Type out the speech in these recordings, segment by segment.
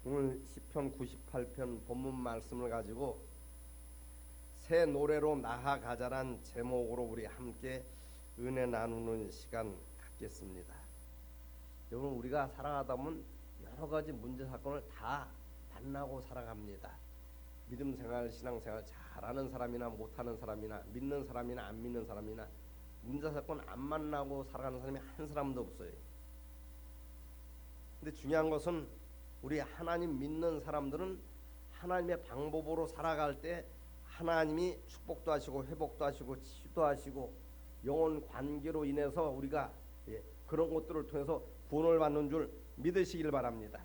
오늘 시편 98편 본문 말씀을 가지고 새 노래로 나아가자란 제목으로 우리 함께 은혜 나누는 시간 갖겠습니다. 여러분, 우리가 살아가다 보면 여러 가지 문제 사건을 다 만나고 살아갑니다. 믿음 생활, 신앙 생활 잘하는 사람이나 못하는 사람이나 믿는 사람이나 안 믿는 사람이나 문제 사건 안 만나고 살아가는 사람이 한 사람도 없어요. 근데 중요한 것은 우리 하나님 믿는 사람들은 하나님의 방법으로 살아갈 때 하나님이 축복도 하시고 회복도 하시고 치유도 하시고 영혼 관계로 인해서 우리가 그런 것들을 통해서 구원을 받는 줄 믿으시길 바랍니다.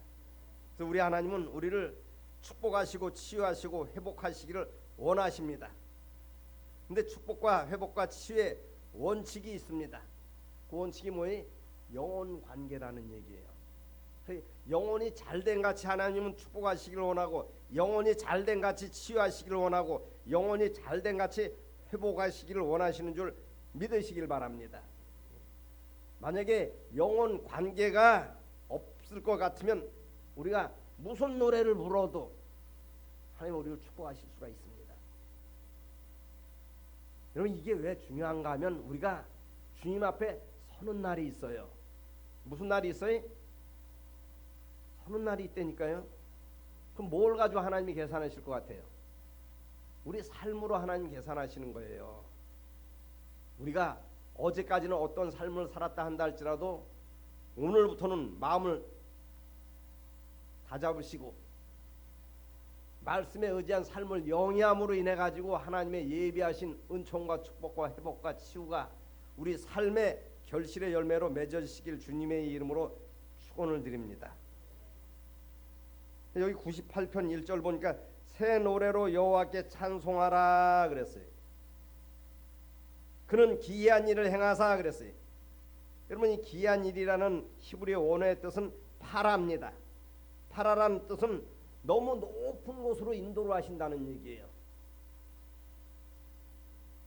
그래서 우리 하나님은 우리를 축복하시고 치유하시고 회복하시기를 원하십니다. 근데 축복과 회복과 치유의 원칙이 있습니다. 그 원칙이 뭐예요? 영혼 관계라는 얘기예요. 영혼이 잘된 같이 하나님은 축복하시기를 원하고, 영혼이 잘된 같이 치유하시기를 원하고, 영혼이 잘된 같이 회복하시기를 원하시는 줄 믿으시길 바랍니다. 만약에 영혼 관계가 없을 것 같으면 우리가 무슨 노래를 불러도 하나님 우리를 축복하실 수가 있습니다. 여러분, 이게 왜 중요한가 하면 우리가 주님 앞에 서는 날이 있어요. 무슨 날이 있어요? 서는 날이 있다니까요. 그럼 뭘 가지고 하나님이 계산하실 것 같아요? 우리 삶으로 하나님 계산하시는 거예요. 우리가 어제까지는 어떤 삶을 살았다 한다 할지라도 오늘부터는 마음을 다잡으시고 말씀에 의지한 삶을 영위함으로 인해 가지고 하나님의 예비하신 은총과 축복과 회복과 치유가 우리 삶의 결실의 열매로 맺어지시길 주님의 이름으로 축원을 드립니다. 여기 98편 1절 보니까 새 노래로 여호와께 찬송하라 그랬어요. 그는 기이한 일을 행하사 그랬어요. 여러분, 이 기이한 일이라는 히브리어 원어의 뜻은 파라입니다. 파라라는 뜻은 너무 높은 곳으로 인도를 하신다는 얘기예요.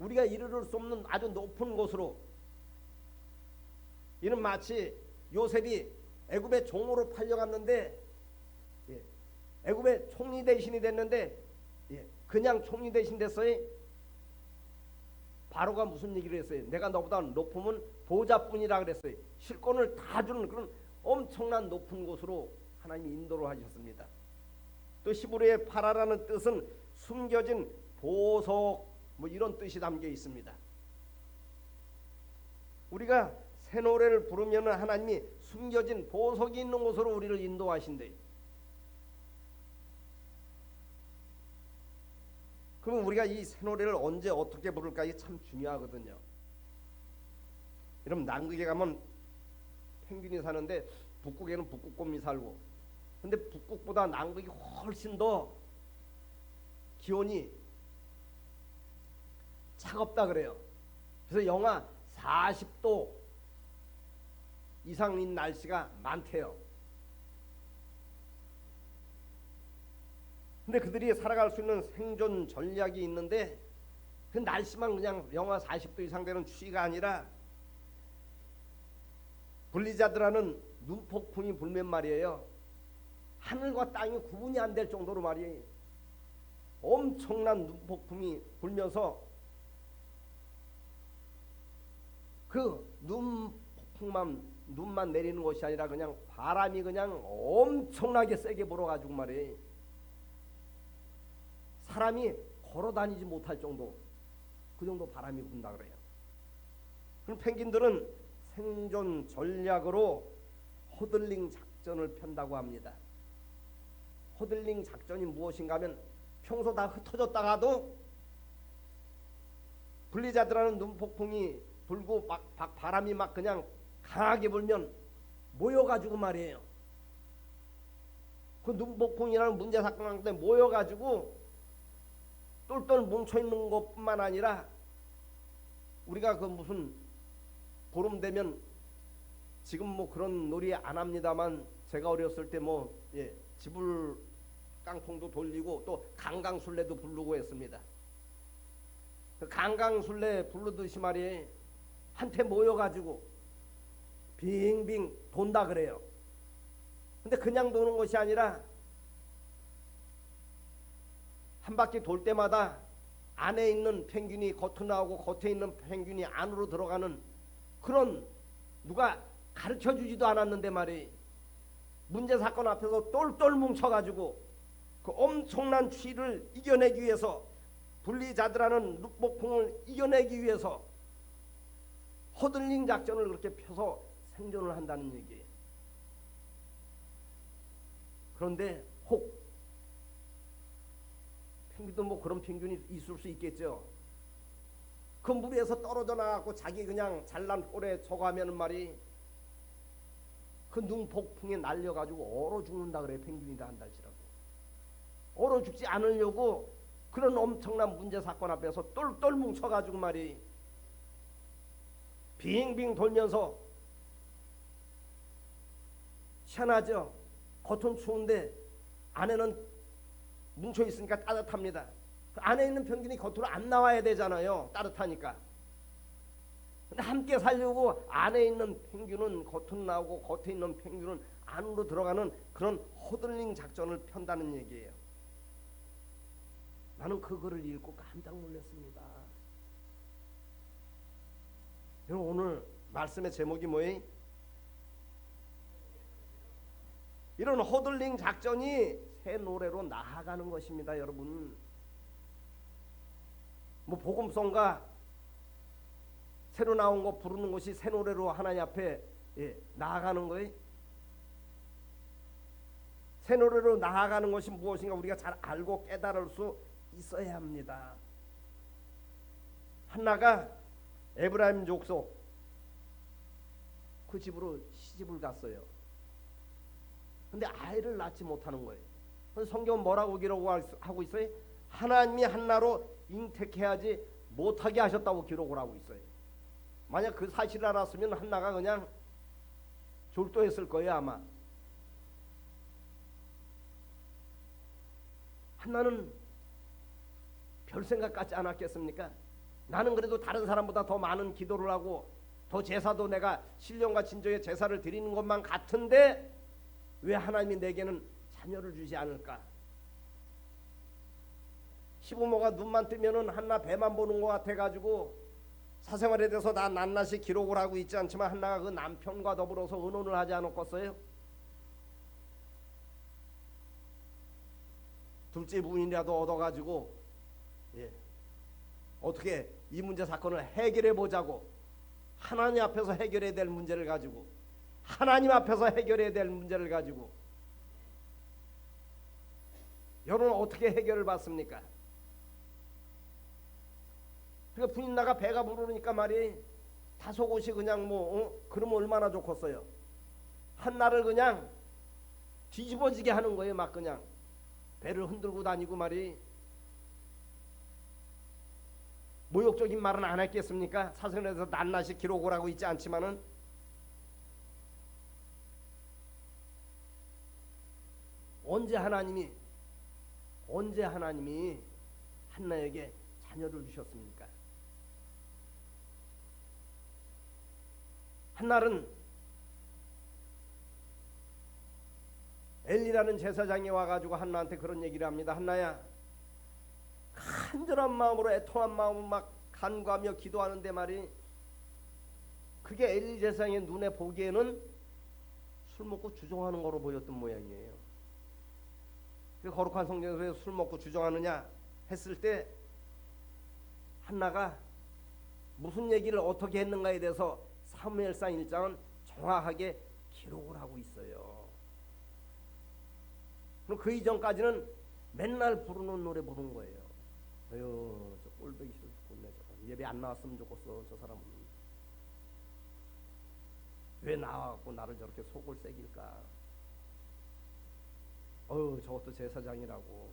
우리가 이르를 수 없는 아주 높은 곳으로. 이는 마치 요셉이 애굽의 종으로 팔려갔는데 애굽의 총리 대신이 됐는데 그냥 총리 대신 됐어요. 바로가 무슨 얘기를 했어요? 내가 너보다 높으면 보좌뿐이라 그랬어요. 실권을 다 주는 그런 엄청난 높은 곳으로 하나님이 인도를 하셨습니다. 또 히브리어의 파라라는 뜻은 숨겨진 보석 이런 뜻이 담겨 있습니다. 우리가 새 노래를 부르면 하나님이 숨겨진 보석이 있는 곳으로 우리를 인도하신대요. 그러면 우리가 이 새 노래를 언제 어떻게 부를까? 이게 참 중요하거든요. 여러분, 남극에 가면 펭귄이 사는데 북극에는 북극곰이 살고, 근데 북극보다 남극이 훨씬 더 기온이 차갑다 그래요. 그래서 영하 40도 이상인 날씨가 많대요. 근데 그들이 살아갈 수 있는 생존 전략이 있는데 그 날씨만 그냥 영하 40도 이상 되는 추위가 아니라 블리자드라는 눈폭풍이 불면 말이에요. 하늘과 땅이 구분이 안 될 정도로 말이에요. 엄청난 눈폭풍이 불면서 그 눈만 내리는 것이 아니라 그냥 바람이 그냥 엄청나게 세게 불어가지고 말이에요. 사람이 걸어다니지 못할 정도, 그 정도 바람이 분다 그래요. 그럼 펭귄들은 생존 전략으로 호들링 작전을 편다고 합니다. 호들링 작전이 무엇인가 하면 평소 다 흩어졌다가도 블리자드라는 눈폭풍이 불고 막 바람이 막 그냥 강하게 불면 모여가지고 말이에요. 그 눈폭풍이라는 문제 사건 때문에 모여가지고 똘똘 뭉쳐있는 것뿐만 아니라 우리가 그 무슨 보름 되면 지금 그런 놀이 안 합니다만 제가 어렸을 때 지불 깡통도 돌리고 또 강강술래도 부르고 했습니다. 그 강강술래 부르듯이 말이에요. 한테 모여가지고 빙빙 돈다 그래요. 근데 그냥 도는 것이 아니라 한 바퀴 돌 때마다 안에 있는 펭귄이 겉으로 나오고 겉에 있는 펭귄이 안으로 들어가는 그런, 누가 가르쳐 주지도 않았는데 말이, 문제 사건 앞에서 똘똘 뭉쳐가지고 그 엄청난 추위를 이겨내기 위해서, 분리자드라는 룩복풍을 이겨내기 위해서 허들링 작전을 그렇게 펴서 생존을 한다는 얘기예요. 그런데 혹 펭귄도 뭐 그런 펭귄이 있을 수 있겠죠. 그 물 위에서 떨어져 나가고 자기 그냥 잘난 꼴에 저거 하면은 말이, 그 눈폭풍에 날려가지고 얼어 죽는다 그래. 펭귄이다 한달치라고 얼어 죽지 않으려고 그런 엄청난 문제 사건 앞에서 똘똘 뭉쳐가지고 말이 빙빙 돌면서, 시원하죠. 겉은 추운데 안에는 뭉쳐 있으니까 따뜻합니다. 그 안에 있는 펭귄이 겉으로 안 나와야 되잖아요. 따뜻하니까. 근데 함께 살려고 안에 있는 펭귄은 겉으로 나오고 겉에 있는 펭귄은 안으로 들어가는 그런 허들링 작전을 편다는 얘기예요. 나는 그거를 읽고 깜짝 놀랐습니다. 오늘 말씀의 제목이 뭐예요? 이런 허들링 작전이 새 노래로 나아가는 것입니다. 여러분, 뭐 복음성가 새로 나온 거 부르는 것이 새 노래로 하나님 앞에 나아가는 거예요. 새 노래로 나아가는 것이 무엇인가 우리가 잘 알고 깨달을 수 있어야 합니다. 한나가 에브라임 족속 그 집으로 시집을 갔어요. 근데 아이를 낳지 못하는 거예요. 성경은 뭐라고 기록하고 있어요? 하나님이 한나로 잉태해야지 못하게 하셨다고 기록을 하고 있어요. 만약 그 사실을 알았으면 한나가 그냥 졸도했을 거예요 아마. 한나는 별 생각 같지 않았겠습니까? 나는 그래도 다른 사람보다 더 많은 기도를 하고 더 제사도 내가 신령과 진정의 제사를 드리는 것만 같은데 왜 하나님이 내게는 자녀를 주지 않을까? 시부모가 눈만 뜨면은 한나 배만 보는 것 같아가지고 사생활에 대해서 다 낱낱이 기록을 하고 있지 않지만 한나가 그 남편과 더불어서 의논을 하지 않았겠어요? 둘째 부인이라도 얻어가지고 어떻게 이 문제 사건을 해결해 보자고, 하나님 앞에서 해결해야 될 문제를 가지고, 하나님 앞에서 해결해야 될 문제를 가지고 여러분 어떻게 해결을 받습니까? 그러니까 부인 나가 배가 부르니까 말이 다소곳이 그냥 그러면 얼마나 좋겠어요. 한나를 그냥 뒤집어지게 하는 거예요. 막 그냥 배를 흔들고 다니고 말이. 모욕적인 말은 안 했겠습니까? 사생에서 낱낱이 기록을 하고 있지 않지만은 언제 하나님이 한나에게 자녀를 주셨습니까? 한날은 엘리라는 제사장이 와가지고 한나한테 그런 얘기를 합니다. 한나야, 간절한 마음으로 애통한 마음으로 막 간구하며 기도하는데 말이, 그게 엘리 제사장의 눈에 보기에는 술 먹고 주정하는 거로 보였던 모양이에요. 그 거룩한 성경에서 왜 술 먹고 주정하느냐 했을 때 한나가 무슨 얘기를 어떻게 했는가에 대해서 사무엘상 1장은 정확하게 기록을 하고 있어요. 그럼 그 이전까지는 맨날 부르는 노래 부르는 거예요. 아유, 저 꼴보기 싫어 죽겠네. 예배 안 나왔으면 좋겠어. 저 사람은 왜 나와갖고 나를 저렇게 속을 새길까? 저것도 제사장이라고.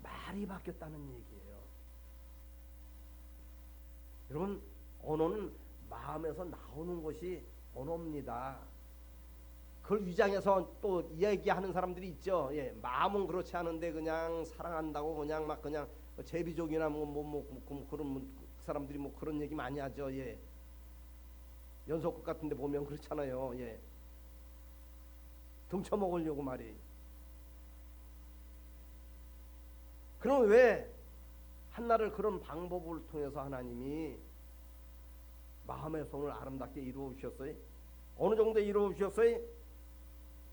말이 바뀌었다는 얘기예요. 여러분, 언어는 마음에서 나오는 것이 언어입니다. 그걸 위장해서 또 이야기하는 사람들이 있죠. 마음은 그렇지 않은데 그냥 사랑한다고 그냥 막 그냥 제비족이나 그런 사람들이 그런 얘기 많이 하죠. 연속극 같은데 보면 그렇잖아요. 등쳐먹으려고 말이. 그럼 왜 한나를 그런 방법을 통해서 하나님이 마음의 손을 아름답게 이루어 주셨어요? 어느 정도 이루어 주셨어요?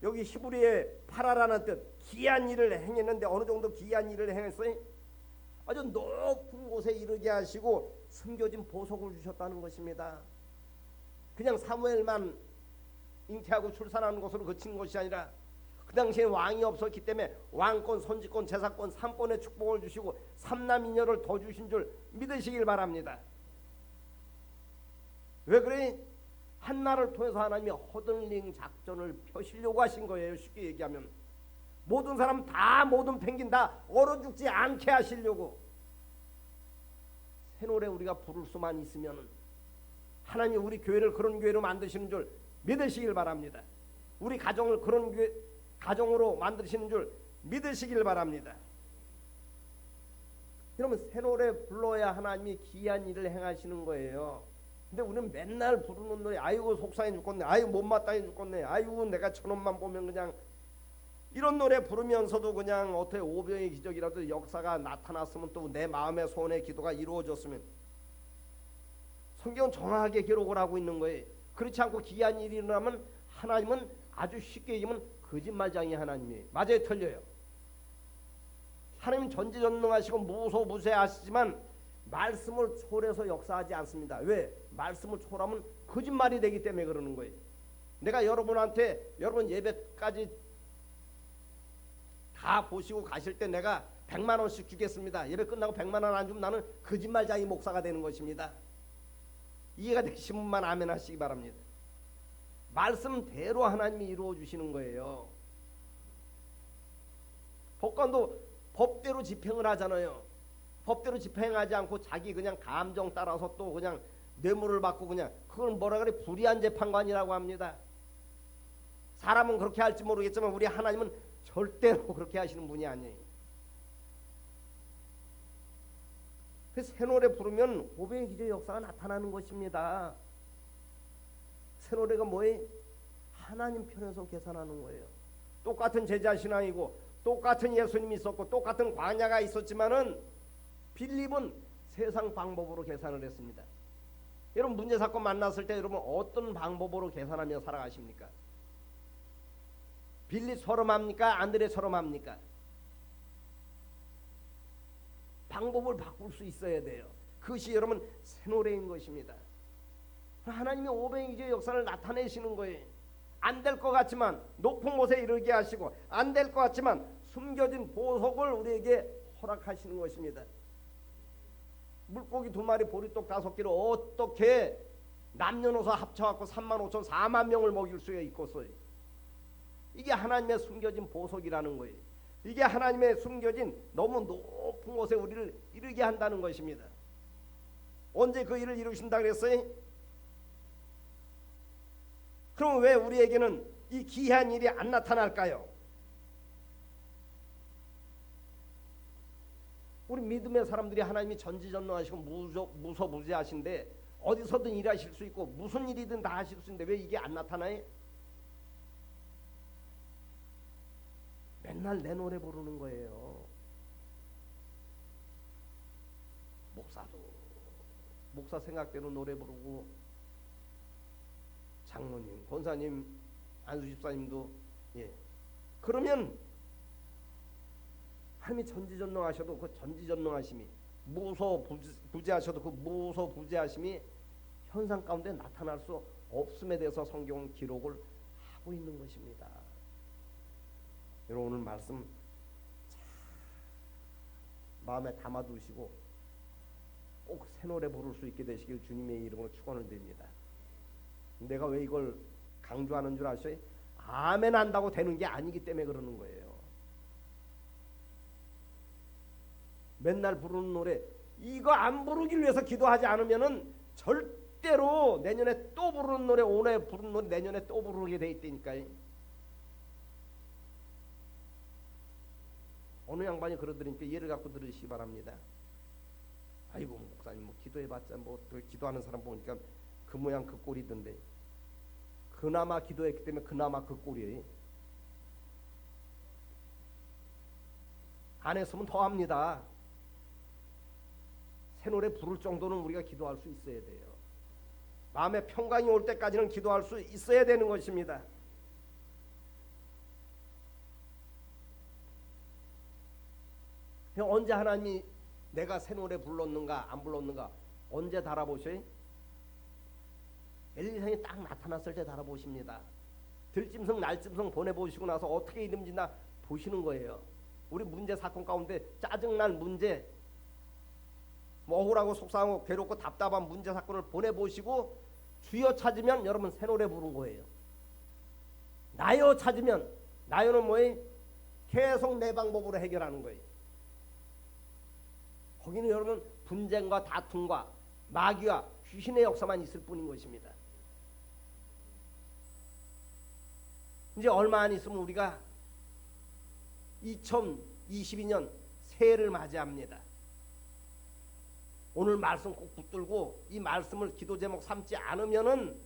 여기 히브리의 파라라는 뜻, 기이한 일을 행했는데 어느 정도 기이한 일을 행했어요? 아주 높은 곳에 이르게 하시고 숨겨진 보석을 주셨다는 것입니다. 그냥 사무엘만 잉태하고 출산하는 것으로 그친 것이 아니라 그 당시에 왕이 없었기 때문에 왕권, 선지권, 제사권 3권의 축복을 주시고 삼남이녀를 더 주신 줄 믿으시길 바랍니다. 왜 그래? 한나를 통해서 하나님이 허들링 작전을 펴시려고 하신 거예요. 쉽게 얘기하면 모든 사람 다 모든 펭귄 다 얼어 죽지 않게 하시려고. 새 노래 우리가 부를 수만 있으면 하나님이 우리 교회를 그런 교회로 만드시는 줄 믿으시길 바랍니다. 우리 가정을 그런 가정으로 만드시는 줄 믿으시길 바랍니다. 그러면 새 노래 불러야 하나님이 기이한 일을 행하시는 거예요. 근데 우리는 맨날 부르는 노래, 아이고 속상해 죽겠네, 아이고 못마땅해 죽겠네, 아이고 내가 저놈만 보면 그냥, 이런 노래 부르면서도 그냥 어떻게 오병의 기적이라도 역사가 나타났으면, 또 내 마음의 소원의 기도가 이루어졌으면, 성경은 정확하게 기록을 하고 있는 거예요. 그렇지 않고 기이한 일이 일어나면 하나님은 아주 쉽게 얘기하면 거짓말장이 하나님이에요. 맞아요, 틀려요? 하나님은 전지전능하시고 무소무세하시지만 말씀을 초월해서 역사하지 않습니다. 왜? 말씀을 초월하면 거짓말이 되기 때문에 그러는 거예요. 내가 여러분한테 여러분 예배까지 다 보시고 가실 때 내가 100만 원씩 주겠습니다. 예배 끝나고 100만 원 안 주면 나는 거짓말장이 목사가 되는 것입니다. 이해가 되시는 분만 아멘 하시기 바랍니다. 말씀대로 하나님이 이루어 주시는 거예요. 법관도 법대로 집행을 하잖아요. 법대로 집행하지 않고 자기 그냥 감정 따라서 또 그냥 뇌물을 받고 그냥, 그걸 뭐라 그래? 불의한 재판관이라고 합니다. 사람은 그렇게 할지 모르겠지만 우리 하나님은 절대로 그렇게 하시는 분이 아니에요. 그래서 새 노래 부르면 오병의 기적 역사가 나타나는 것입니다. 새 노래가 뭐예요? 하나님 편에서 계산하는 거예요. 똑같은 제자신앙이고 똑같은 예수님이 있었고 똑같은 광야가 있었지만은 빌립은 세상 방법으로 계산을 했습니다. 여러분 문제 사건 만났을 때 여러분 어떤 방법으로 계산하며 살아가십니까? 빌립처럼 합니까? 안드레처럼 합니까? 방법을 바꿀 수 있어야 돼요. 그것이 여러분 새 노래인 것입니다. 하나님이 오병의 기적 역사를 나타내시는 거예요. 안 될 것 같지만 높은 곳에 이르게 하시고 안 될 것 같지만 숨겨진 보석을 우리에게 허락하시는 것입니다. 물고기 2마리 보리떡 5개를 어떻게 남녀노소 합쳐갖고 3만 5천 4만 명을 먹일 수가 있겠어요. 이게 하나님의 숨겨진 보석이라는 거예요. 이게 하나님의 숨겨진 너무 높은 곳에 우리를 이르게 한다는 것입니다. 언제 그 일을 이루신다 그랬어요? 그럼 왜 우리에게는 이 기이한 일이 안 나타날까요? 우리 믿음의 사람들이 하나님이 전지전능하시고 무소무지하신데 어디서든 일하실 수 있고 무슨 일이든 다 하실 수 있는데 왜 이게 안 나타나요? 맨날 내 노래 부르는 거예요. 목사도 목사 생각대로 노래 부르고, 장로님, 권사님, 안수집사님도 그러면 하나님이 전지전능하셔도 그 전지전능하심이, 무소부지하셔도 그 무소부지하심이 현상 가운데 나타날 수 없음에 대해서 성경은 기록을 하고 있는 것입니다. 여러분 오늘 말씀 마음에 담아두시고 꼭 새 노래 부를 수 있게 되시길 주님의 이름으로 축원을 드립니다. 내가 왜 이걸 강조하는 줄 아셔요? 아멘 한다고 되는 게 아니기 때문에 그러는 거예요. 맨날 부르는 노래 이거 안 부르기 위해서 기도하지 않으면은 절대로 내년에 또 부르는 노래, 오늘 부르는 노래 내년에 또 부르게 돼 있다니까요. 어느 양반이 그러더니까 예를 갖고 들으시기 바랍니다. 아이고 목사님 뭐 기도해봤자 뭐 기도하는 사람 보니까 그 모양 그 꼴이던데, 그나마 기도했기 때문에 그나마 그 꼴이에요. 안 했으면 더 합니다. 새 노래 부를 정도는 우리가 기도할 수 있어야 돼요. 마음의 평강이 올 때까지는 기도할 수 있어야 되는 것입니다. 언제 하나님이 내가 새 노래 불렀는가 안 불렀는가 언제 달아보셔요? 엘리사에 딱 나타났을 때 달아보십니다. 들짐승 날짐승 보내보시고 나서 어떻게 이름짓나 보시는 거예요. 우리 문제 사건 가운데 짜증난 문제, 뭐 억울하고 속상하고 괴롭고 답답한 문제 사건을 보내보시고 주여 찾으면 여러분 새 노래 부른 거예요. 나여 찾으면, 나여는 뭐예요? 계속 내 방법으로 해결하는 거예요. 거기는 여러분 분쟁과 다툼과 마귀와 귀신의 역사만 있을 뿐인 것입니다. 이제 얼마 안 있으면 우리가 2022년 새해를 맞이합니다. 오늘 말씀 꼭 붙들고 이 말씀을 기도 제목 삼지 않으면은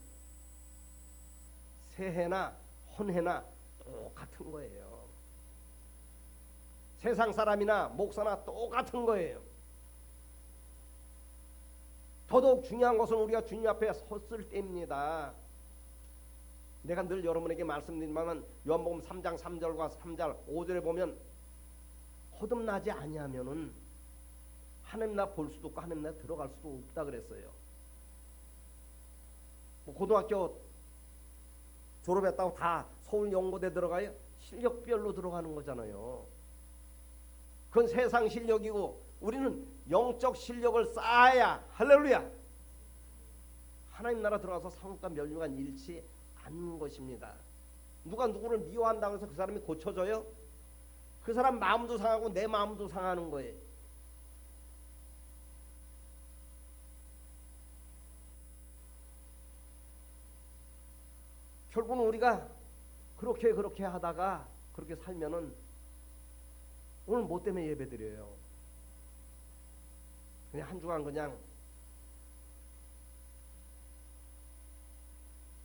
새해나 헌해나 똑같은 거예요. 세상 사람이나 목사나 똑같은 거예요. 더더욱 중요한 것은 우리가 주님 앞에 섰을 때입니다. 내가 늘 여러분에게 말씀드리지만 요한복음 3장 3절과 3절 5절에 보면 거듭나지 아니하면은 하나님 나라 볼 수도 없고 하나님 나라 들어갈 수도 없다 그랬어요. 뭐 고등학교 졸업했다고 다 서울연고대 들어가요? 실력별로 들어가는 거잖아요. 그건 세상 실력이고 우리는 영적 실력을 쌓아야 할렐루야 하나님 나라 들어가서 상급과 면류관 잃지 않는 것입니다. 누가 누구를 미워한다고 해서 그 사람이 고쳐져요? 그 사람 마음도 상하고 내 마음도 상하는 거예요. 결국은 우리가 그렇게 하다가 그렇게 살면은 오늘 뭐 때문에 예배드려요? 그냥 한 주간 그냥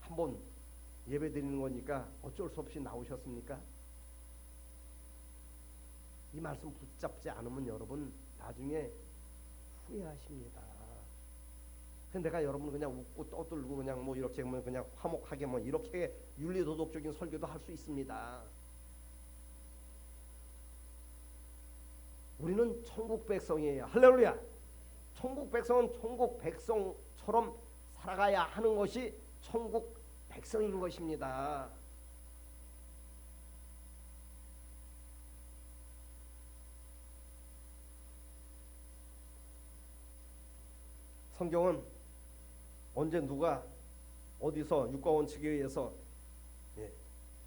한번 예배드리는 거니까 어쩔 수 없이 나오셨습니까? 이 말씀 붙잡지 않으면 여러분 나중에 후회하십니다. 근데 내가 여러분 그냥 웃고 떠들고 그냥 뭐 이렇게 뭐 그냥 화목하게 뭐 이렇게 윤리도덕적인 설교도 할 수 있습니다. 우리는 천국 백성이에요. 할렐루야. 천국 백성은 천국 백성처럼 살아가야 하는 것이 천국 백성인 것입니다. 성경은 언제 누가 어디서 육가원칙에 의해서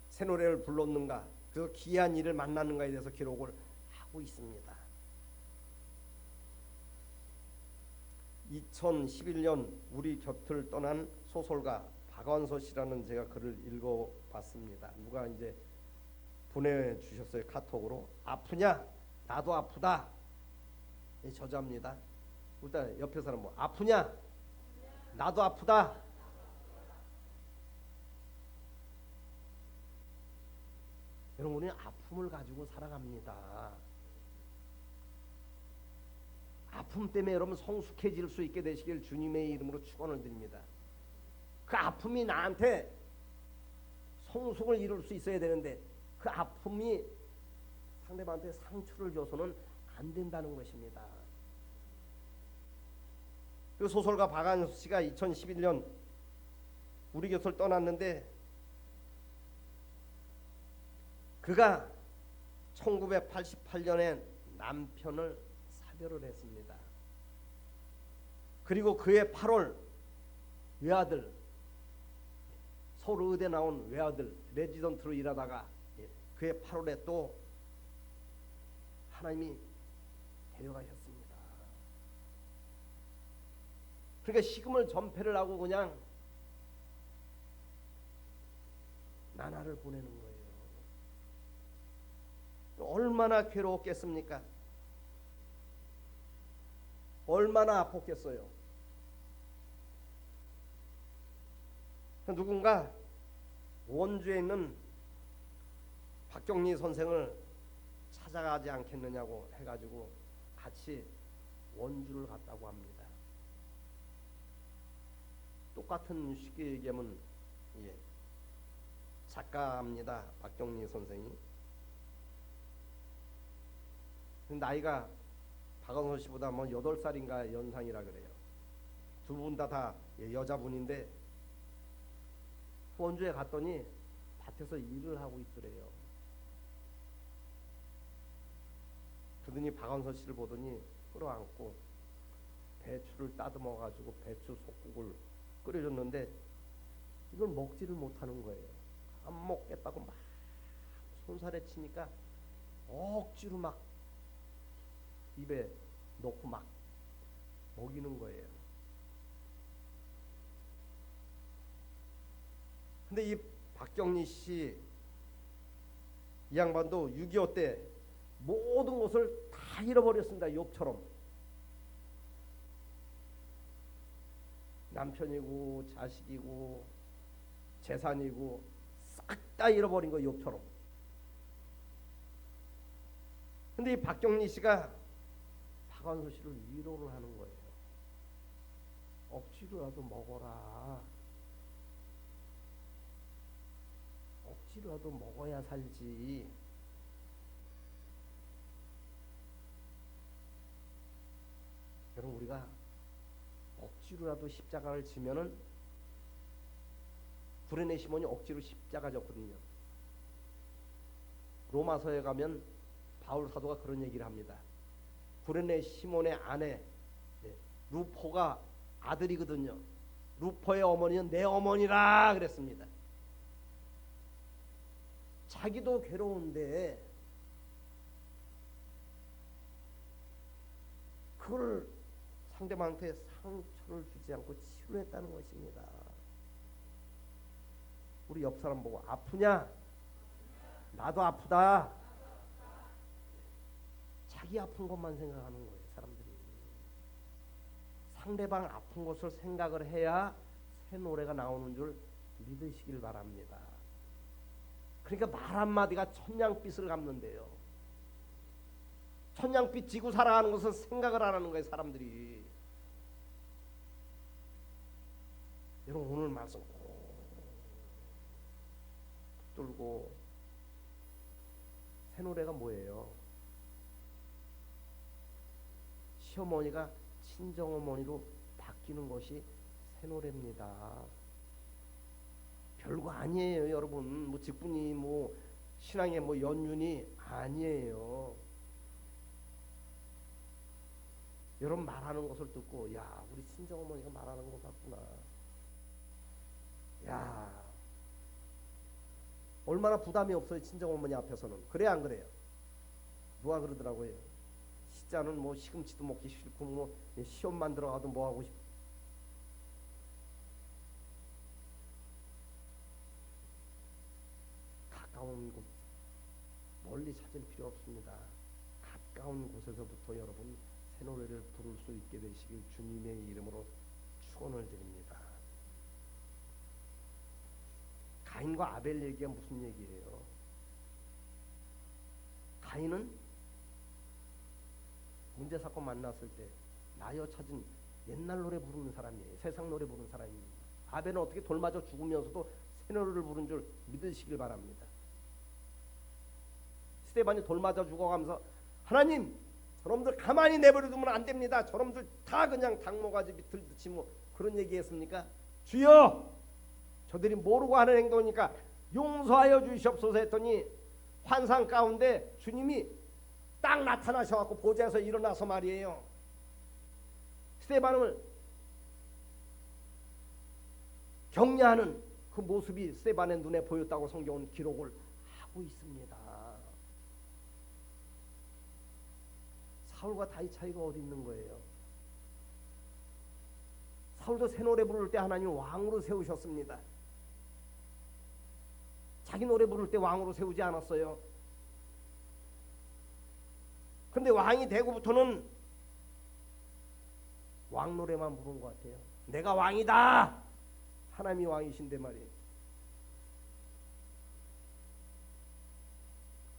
새 노래를 불렀는가 그래서 기이한 일을 만났는가에 대해서 기록을 하고 있습니다. 2011년 우리 곁을 떠난 소설가 박완서 씨라는 제가 글을 읽어봤습니다. 누가 이제 보내주셨어요. 카톡으로. 아프냐? 나도 아프다. 저자입니다. 일단 옆에 사람 뭐 아프냐? 나도 아프다. 여러분 우리는 아픔을 가지고 살아갑니다. 아픔 때문에 여러분 성숙해질 수 있게 되시길 주님의 이름으로 축원을 드립니다. 그 아픔이 나한테 성숙을 이룰 수 있어야 되는데 그 아픔이 상대방한테 상처를 줘서는 안 된다는 것입니다. 그 소설가 박완서 씨가 2011년 우리 곁을 떠났는데 그가 1988년에 남편을 사별을 했습니다. 그리고 그의 8월 외아들 서울 의대 나온 외아들 레지던트로 일하다가 그의 8월에 또 하나님이 데려가셨습니다. 그러니까 식음을 전폐를 하고 그냥 나날을 보내는 거예요. 얼마나 괴로웠겠습니까? 얼마나 아팠겠어요. 누군가 원주에 있는 박경리 선생을 찾아가지 않겠느냐고 해가지고 같이 원주를 갔다고 합니다. 똑같은 쉽게 얘기하면 작가입니다. 박경리 선생이. 나이가 박원순 씨보다 뭐 8살인가 연상이라 그래요. 두 분 다 여자분인데 원주에 갔더니 밭에서 일을 하고 있더래요. 그러더니 박원순 씨를 보더니 끌어안고 배추를 따듬어 가지고 배추 속국을 끓여줬는데 이걸 먹지를 못하는 거예요. 안 먹겠다고 막 손살에 치니까 억지로 막 입에 넣고 막 먹이는 거예요. 근데 이 박경리 씨 이 양반도 6.25 때 모든 것을 다 잃어버렸습니다. 욥처럼. 남편이고 자식이고 재산이고 싹 다 잃어버린 거 욥처럼. 근데 이 박경리 씨가 박완서 씨를 위로를 하는 거예요. 억지로라도 먹어라. 억지로라도 먹어야 살지. 여러분, 우리가 억지로라도 십자가를 지면은 구레네 시몬이 억지로 십자가 졌거든요. 로마서에 가면 바울 사도가 그런 얘기를 합니다. 구레네 시몬의 아내 루포가 아들이거든요. 루포의 어머니는 내 어머니라 그랬습니다. 자기도 괴로운데 그걸 상대방한테 상처를 주지 않고 치료했다는 것입니다. 우리 옆 사람 보고 아프냐? 나도 아프다. 자기 아픈 것만 생각하는 거예요, 사람들이. 상대방 아픈 것을 생각을 해야 새 노래가 나오는 줄 믿으시길 바랍니다. 그러니까 말 한마디가 천냥빚을 갚는데요. 천냥빚 지고 살아가는 것은 생각을 안 하는 거예요, 사람들이. 여러분, 오늘 말씀 꼭 붙들고. 새 노래가 뭐예요? 시어머니가 친정어머니로 바뀌는 것이 새 노래입니다. 별거 아니에요, 여러분. 뭐 직분이 뭐 신앙의 뭐 연륜이 아니에요. 여러분 말하는 것을 듣고, 야, 우리 친정어머니가 말하는 것 같구나. 야, 얼마나 부담이 없어요, 친정어머니 앞에서는. 그래 안 그래요? 누가 그러더라고요. 시자는 뭐 시금치도 먹기 싫고 뭐 시험만 들어가도 뭐 하고 싶고. 가까운 곳, 멀리 찾을 필요 없습니다. 가까운 곳에서부터 여러분 새 노래를 부를 수 있게 되시길 주님의 이름으로 축원을 드립니다. 가인과 아벨 얘기가 무슨 얘기예요? 가인은 문제 사건 만났을 때 나여 찾은 옛날 노래 부르는 사람이에요. 세상 노래 부르는 사람입니다. 아벨은 어떻게 돌 맞아 죽으면서도 새 노래를 부른 줄 믿으시길 바랍니다. 스데반이 돌 맞아 죽어가면서 하나님, 저놈들 가만히 내버려 두면 안 됩니다. 저놈들 다 그냥 닭모가지 비틀듯이 뭐 그런 얘기했습니까? 주여, 저들이 모르고 하는 행동이니까 용서하여 주시옵소서 했더니 환상 가운데 주님이 딱 나타나셔갖고 보좌에서 일어나서 말이에요. 스데반을 격려하는 그 모습이 스데반의 눈에 보였다고 성경은 기록을 하고 있습니다. 사울과 다윗 차이가 어디 있는 거예요? 사울도 새 노래 부를 때 하나님 왕으로 세우셨습니다. 자기 노래 부를 때 왕으로 세우지 않았어요. 근데 왕이 되고부터는 왕 노래만 부른 것 같아요. 내가 왕이다. 하나님이 왕이신데 말이에요.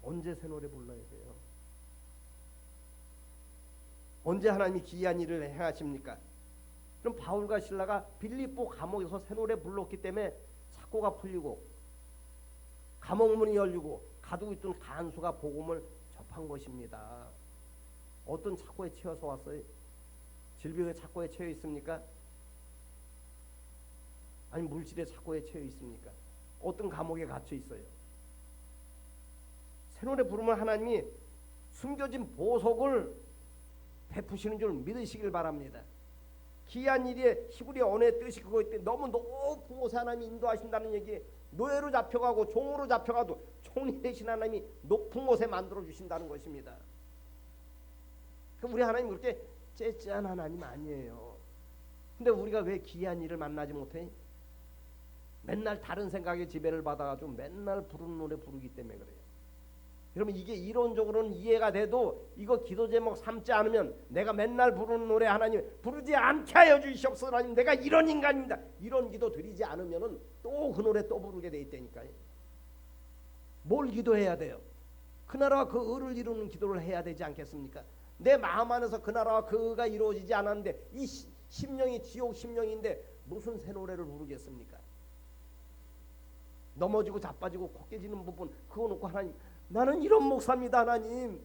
언제 새 노래 불러야 돼요? 언제 하나님이 기이한 일을 행하십니까? 그럼 바울과 실라가 빌립보 감옥에서 새 노래 불렀기 때문에 착고가 풀리고 감옥문이 열리고 가두고 있던 간수가 복음을 접한 것입니다. 어떤 착고에 채워서 왔어요? 질병의 착고에 채워 있습니까? 아니 물질의 착고에 채워 있습니까? 어떤 감옥에 갇혀 있어요? 새 노래 부르면 하나님이 숨겨진 보석을 베푸시는 줄 믿으시길 바랍니다. 기이한 일에 히브리 언어의 뜻이 그거일 때 너무 높은 곳에 하나님이 인도하신다는 얘기, 노예로 잡혀가고 종으로 잡혀가도 총리 되신 하나님이 높은 곳에 만들어 주신다는 것입니다. 우리 하나님 그렇게 째째한 하나님 아니에요. 근데 우리가 왜 기이한 일을 만나지 못해? 맨날 다른 생각에 지배를 받아가지고 맨날 부르는 노래 부르기 때문에 그래요. 여러분 이게 이론적으로는 이해가 돼도 이거 기도 제목 삼지 않으면 내가 맨날 부르는 노래 하나님 부르지 않게 하여 주시옵소서. 하나님 내가 이런 인간입니다. 이런 기도 드리지 않으면은 또 그 노래 또 부르게 돼 있다니까요. 뭘 기도해야 돼요? 그 나라와 그 의를 이루는 기도를 해야 되지 않겠습니까? 내 마음 안에서 그 나라와 그 의가 이루어지지 않았는데 이 심령이 지옥 심령인데 무슨 새 노래를 부르겠습니까? 넘어지고 자빠지고 코 깨지는 부분 그거 놓고 하나님 나는 이런 목사입니다. 하나님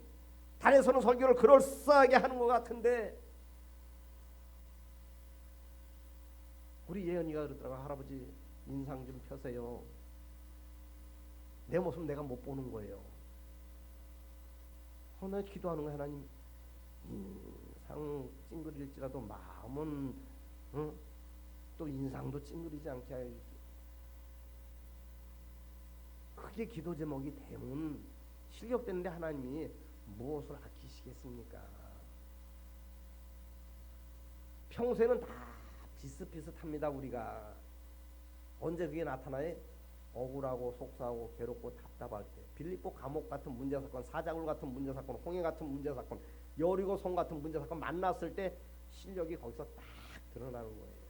단에서는 설교를 그럴싸하게 하는 것 같은데 우리 예언이가 그러더라고. 할아버지 인상 좀 펴세요. 내 모습 내가 못 보는 거예요. 나 기도하는 거 하나님 인상 찡그릴지라도 마음은 또 인상도 찡그리지 않게 하여 주시고 그게 기도 제목이 되면 실격되는데 하나님이 무엇을 아끼시겠습니까? 평소에는 다 비슷비슷합니다. 우리가 언제 그게 나타나요? 억울하고 속상하고 괴롭고 답답할 때 빌립보 감옥 같은 문제사건, 사자굴 같은 문제사건, 홍해 같은 문제사건, 여리고성 같은 문제사건 만났을 때 실력이 거기서 딱 드러나는 거예요.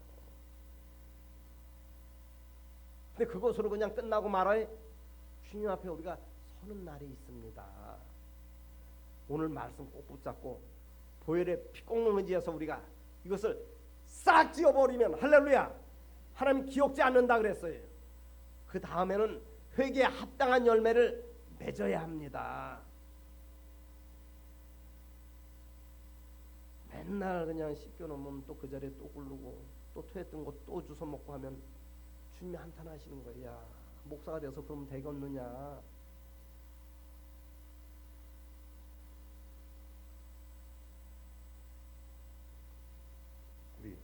근데 그것으로 그냥 끝나고 말아요? 주님 앞에 우리가 서는 날이 있습니다. 오늘 말씀 꼭 붙잡고 보혈의 피 꼭 넘어지어서 우리가 이것을 싹 지워버리면 할렐루야 하나님 기억지 않는다 그랬어요. 그 다음에는 회개에 합당한 열매를 맺어야 합니다. 맨날 그냥 씻겨놓으면 또 그 자리에 또 굴르고 또 토했던 거 또 주워 먹고 하면 주님이 한탄하시는 거야. 목사가 돼서 그러면 되겠느냐? 우리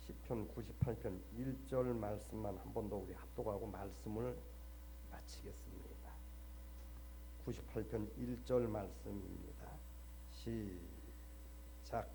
시편 98편 1절 말씀만 한 번 더 우리 합독하고 말씀을 마치겠습니다. 98편 1절 말씀입니다. 시작.